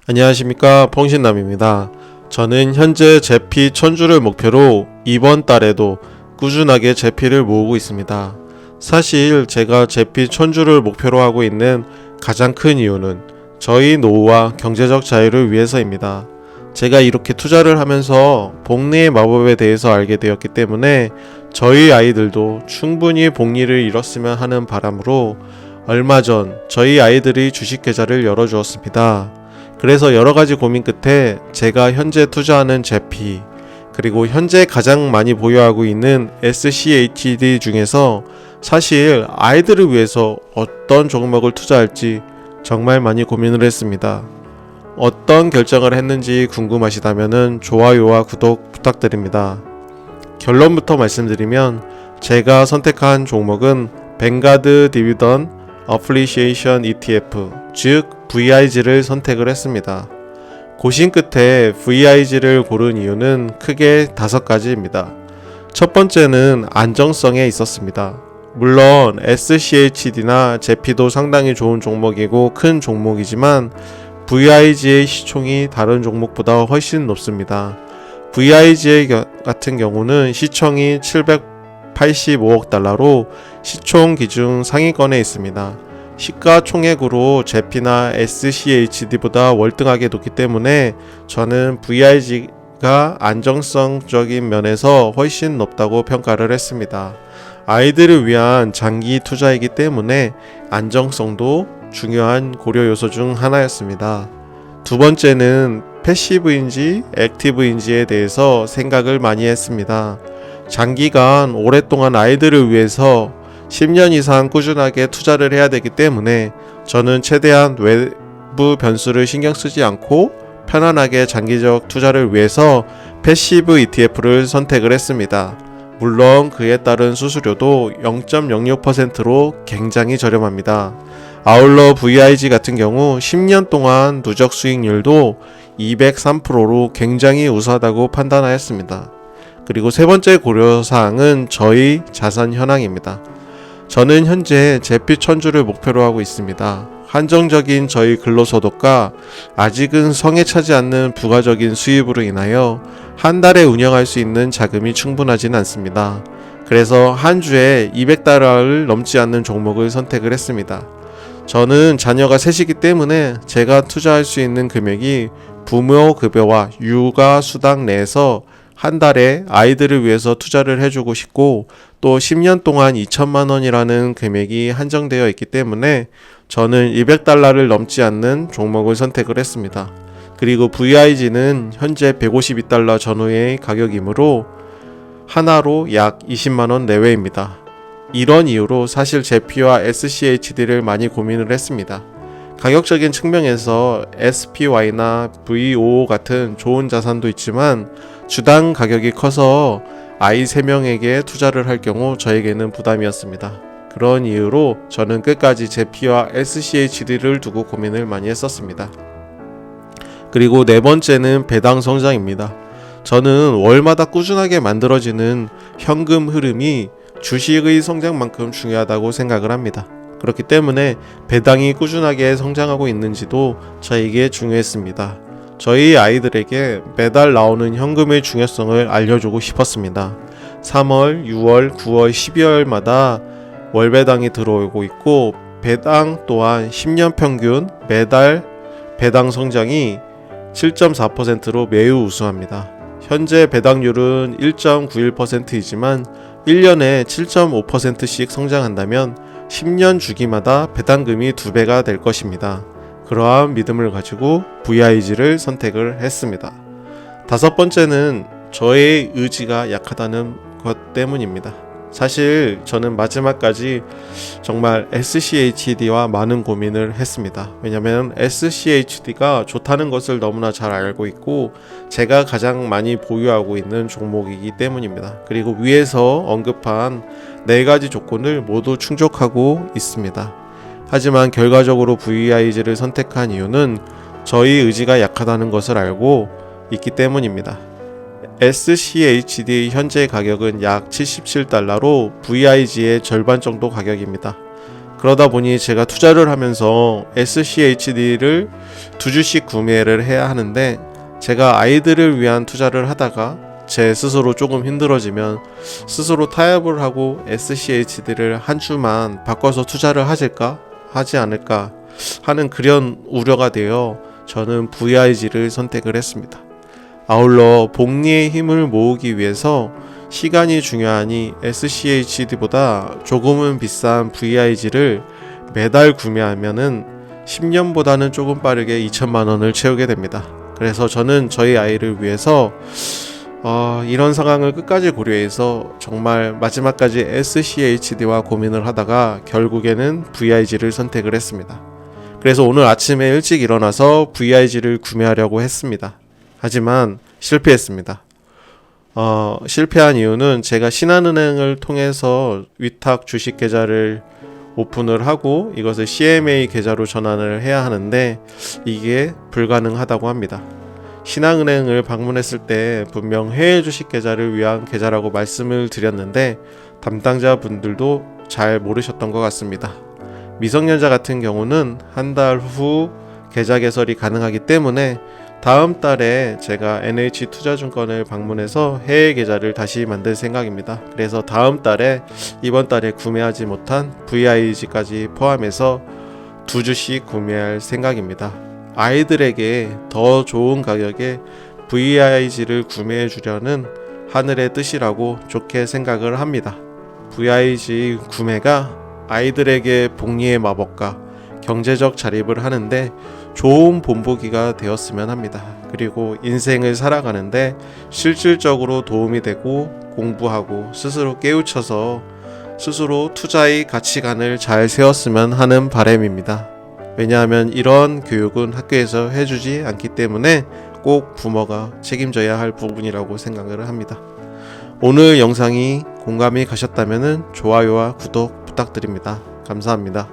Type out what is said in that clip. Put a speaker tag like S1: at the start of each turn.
S1: 안녕하십니까, 펑신남입니다. 저는 현재 제피 1000주를 목표로 이번 달에도 꾸준하게 제피를 모으고 있습니다. 사실 제가 제피 1000주를 목표로 하고 있는 가장 큰 이유는 저희 노후와 경제적 자유를 위해서입니다. 제가 이렇게 투자를 하면서 복리의 마법에 대해서 알게 되었기 때문에 저희 아이들도 충분히 복리를 이뤘으면 하는 바람으로 얼마 전 저희 아이들이 주식 계좌를 열어주었습니다. 그래서 여러가지 고민 끝에 제가 현재 투자하는 제피, 그리고 현재 가장 많이 보유하고 있는 SCHD 중에서 사실 아이들을 위해서 어떤 종목을 투자할지 정말 많이 고민을 했습니다. 어떤 결정을 했는지 궁금하시다면 좋아요와 구독 부탁드립니다. 결론부터 말씀드리면 제가 선택한 종목은 뱅가드 디비던 어플리시에이션 ETF, 즉 VIG를 선택을 했습니다. 고심 끝에 VIG를 고른 이유는 크게 5가지입니다. 첫 번째는 안정성에 있었습니다. 물론 SCHD나 제피도 상당히 좋은 종목이고 큰 종목이지만 VIG의 시총이 다른 종목보다 훨씬 높습니다. VIG 같은 경우는 시총이 785억 달러로 시총 기준 상위권에 있습니다. 시가총액으로 제피나 SCHD보다 월등하게 높기 때문에 저는 VIG가 안정성적인 면에서 훨씬 높다고 평가를 했습니다. 아이들을 위한 장기 투자이기 때문에 안정성도 중요한 고려 요소 중 하나였습니다. 두 번째는 패시브인지 액티브인지에 대해서 생각을 많이 했습니다. 장기간 오랫동안 아이들을 위해서 10년 이상 꾸준하게 투자를 해야 되기 때문에 저는 최대한 외부 변수를 신경 쓰지 않고 편안하게 장기적 투자를 위해서 패시브 ETF를 선택을 했습니다. 물론 그에 따른 수수료도 0.06%로 굉장히 저렴합니다. 아울러 VIG 같은 경우 10년 동안 누적 수익률도 203%로 굉장히 우수하다고 판단하였습니다. 그리고 세 번째 고려사항은 저희 자산 현황입니다. 저는 현재 제피 1000주를 목표로 하고 있습니다. 한정적인 저희 근로소득과 아직은 성에 차지 않는 부가적인 수입으로 인하여 한 달에 운영할 수 있는 자금이 충분하지는 않습니다. 그래서 한 주에 200달러를 넘지 않는 종목을 선택을 했습니다. 저는 자녀가 셋이기 때문에 제가 투자할 수 있는 금액이 부모 급여와 육아 수당 내에서 한 달에 아이들을 위해서 투자를 해주고 싶고 또 10년 동안 2천만 원이라는 금액이 한정되어 있기 때문에 저는 200달러를 넘지 않는 종목을 선택을 했습니다. 그리고 VIG는 현재 152달러 전후의 가격이므로 하나로 약 20만 원 내외입니다. 이런 이유로 사실 제피와 SCHD를 많이 고민을 했습니다. 가격적인 측면에서 SPY나 VOO 같은 좋은 자산도 있지만 주당 가격이 커서 아이 3명에게 투자를 할 경우 저에게는 부담이었습니다. 그런 이유로 저는 끝까지 제피와 SCHD를 두고 고민을 많이 했었습니다. 그리고 네 번째는 배당 성장입니다. 저는 월마다 꾸준하게 만들어지는 현금 흐름이 주식의 성장만큼 중요하다고 생각을 합니다. 그렇기 때문에 배당이 꾸준하게 성장하고 있는지도 저에게 중요했습니다. 저희 아이들에게 매달 나오는 현금의 중요성을 알려주고 싶었습니다. 3월, 6월, 9월, 12월마다 월배당이 들어오고 있고 배당 또한 10년 평균 매달 배당 성장이 7.4%로 매우 우수합니다. 현재 배당률은 1.91%이지만 1년에 7.5%씩 성장한다면 10년 주기마다 배당금이 2배가 될 것입니다. 그러한 믿음을 가지고 VIG를 선택을 했습니다. 다섯 번째는 저의 의지가 약하다는 것 때문입니다. 사실 저는 마지막까지 정말 SCHD와 많은 고민을 했습니다. 왜냐하면 SCHD가 좋다는 것을 너무나 잘 알고 있고 제가 가장 많이 보유하고 있는 종목이기 때문입니다. 그리고 위에서 언급한 4가지 조건을 모두 충족하고 있습니다. 하지만 결과적으로 VIG를 선택한 이유는 저희 의지가 약하다는 것을 알고 있기 때문입니다. SCHD 현재 가격은 약 77달러로 VIG의 절반 정도 가격입니다. 그러다 보니 제가 투자를 하면서 SCHD를 2주씩 구매를 해야 하는데, 제가 아이들을 위한 투자를 하다가 제 스스로 조금 힘들어지면 스스로 타협을 하고 SCHD를 한 주만 바꿔서 투자를 하지 않을까 하는 그런 우려가 되어 저는 VIG를 선택을 했습니다. 아울러 복리의 힘을 모으기 위해서 시간이 중요하니 SCHD보다 조금은 비싼 VIG를 매달 구매하면은 10년보다는 조금 빠르게 2천만 원을 채우게 됩니다. 그래서 저는 저희 아이를 위해서 이런 상황을 끝까지 고려해서 정말 마지막까지 SCHD와 고민을 하다가 결국에는 VIG를 선택을 했습니다. 그래서 오늘 아침에 일찍 일어나서 VIG를 구매하려고 했습니다. 하지만 실패했습니다. 실패한 이유는 제가 신한은행을 통해서 위탁 주식 계좌를 오픈을 하고 이것을 CMA 계좌로 전환을 해야 하는데 이게 불가능하다고 합니다. 신한은행을 방문했을 때 분명 해외 주식 계좌를 위한 계좌라고 말씀을 드렸는데 담당자 분들도 잘 모르셨던 것 같습니다. 미성년자 같은 경우는 한 달 후 계좌 개설이 가능하기 때문에 다음 달에 제가 NH투자증권을 방문해서 해외 계좌를 다시 만들 생각입니다. 그래서 다음 달에 이번 달에 구매하지 못한 VIG까지 포함해서 2주씩 구매할 생각입니다. 아이들에게 더 좋은 가격에 VIG를 구매해 주려는 하늘의 뜻이라고 좋게 생각을 합니다. VIG 구매가 아이들에게 복리의 마법과 경제적 자립을 하는데 좋은 본보기가 되었으면 합니다. 그리고 인생을 살아가는데 실질적으로 도움이 되고 공부하고 스스로 깨우쳐서 스스로 투자의 가치관을 잘 세웠으면 하는 바람입니다. 왜냐하면 이런 교육은 학교에서 해주지 않기 때문에 꼭 부모가 책임져야 할 부분이라고 생각을 합니다. 오늘 영상이 공감이 가셨다면 좋아요와 구독 부탁드립니다. 감사합니다.